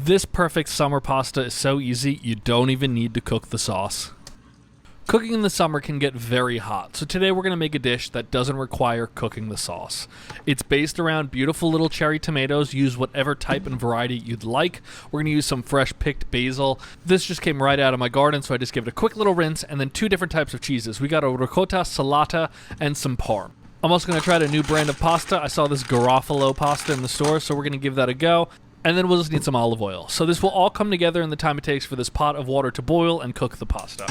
This perfect summer pasta is so easy, you don't even need to cook the sauce. Cooking in the summer can get very hot, so today we're going to make a dish that doesn't require cooking the sauce. It's based around beautiful little cherry tomatoes. Use whatever type and variety you'd like. We're going to use some fresh picked basil. This just came right out of my garden, so I just give it a quick little rinse, and then 2 different types of cheeses. We got a ricotta salata and some parm. I'm also going to try a new brand of pasta. I saw this Garofalo pasta in the store, so we're going to give that a go. And then we'll just need some olive oil. So this will all come together in the time it takes for this pot of water to boil and cook the pasta.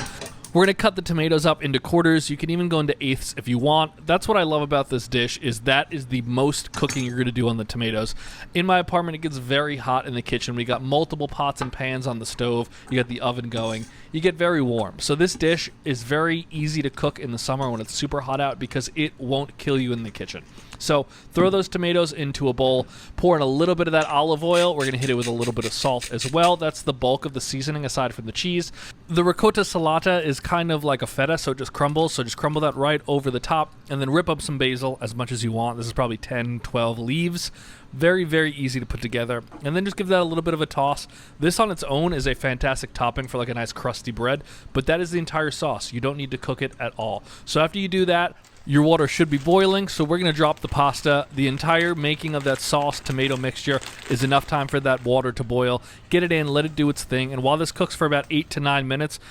We're going to cut the tomatoes up into quarters. You can even go into eighths if you want. That's what I love about this dish, is that is the most cooking you're going to do on the tomatoes. In my apartment, it gets very hot in the kitchen. We got multiple pots and pans on the stove. You got the oven going. You get very warm. So this dish is very easy to cook in the summer when it's super hot out because it won't kill you in the kitchen. So throw those tomatoes into a bowl, pour in a little bit of that olive oil. We're going to hit it with a little bit of salt as well. That's the bulk of the seasoning aside from the cheese. The ricotta salata is kind of like a feta, so it just crumbles. So just crumble that right over the top and then rip up some basil as much as you want. This is probably 10, 12 leaves. Very, very easy to put together. And then just give that a little bit of a toss. This on its own is a fantastic topping for like a nice crusty bread, but that is the entire sauce. You don't need to cook it at all. So after you do that, your water should be boiling, so we're going to drop the pasta. The entire making of that sauce tomato mixture is enough time for that water to boil. Get it in, let it do its thing, and while this cooks for about 8 to 9 minutes,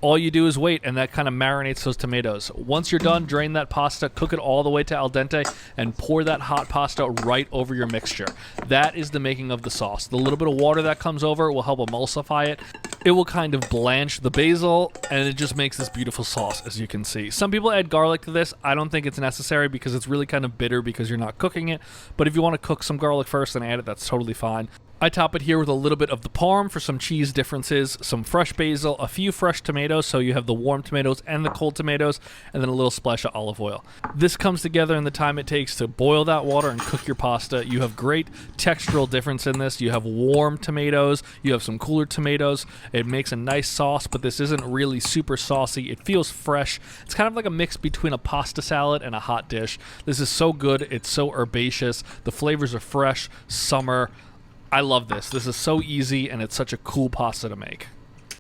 all you do is wait, and that kind of marinates those tomatoes. Once you're done, drain that pasta, cook it all the way to al dente, and pour that hot pasta right over your mixture. That is the making of the sauce. The little bit of water that comes over will help emulsify it. It will kind of blanch the basil, and it just makes this beautiful sauce, as you can see. Some people add garlic to this. I don't think it's necessary because it's really kind of bitter because you're not cooking it. But if you want to cook some garlic first and add it, that's totally fine. I top it here with a little bit of the parm for some cheese differences, some fresh basil, a few fresh tomatoes, so you have the warm tomatoes and the cold tomatoes, and then a little splash of olive oil. This comes together in the time it takes to boil that water and cook your pasta. You have great textural difference in this. You have warm tomatoes, you have some cooler tomatoes. It makes a nice sauce, but this isn't really super saucy. It feels fresh. It's kind of like a mix between a pasta salad and a hot dish. This is so good. It's so herbaceous. The flavors are fresh, summer. I love this. This is so easy, and it's such a cool pasta to make.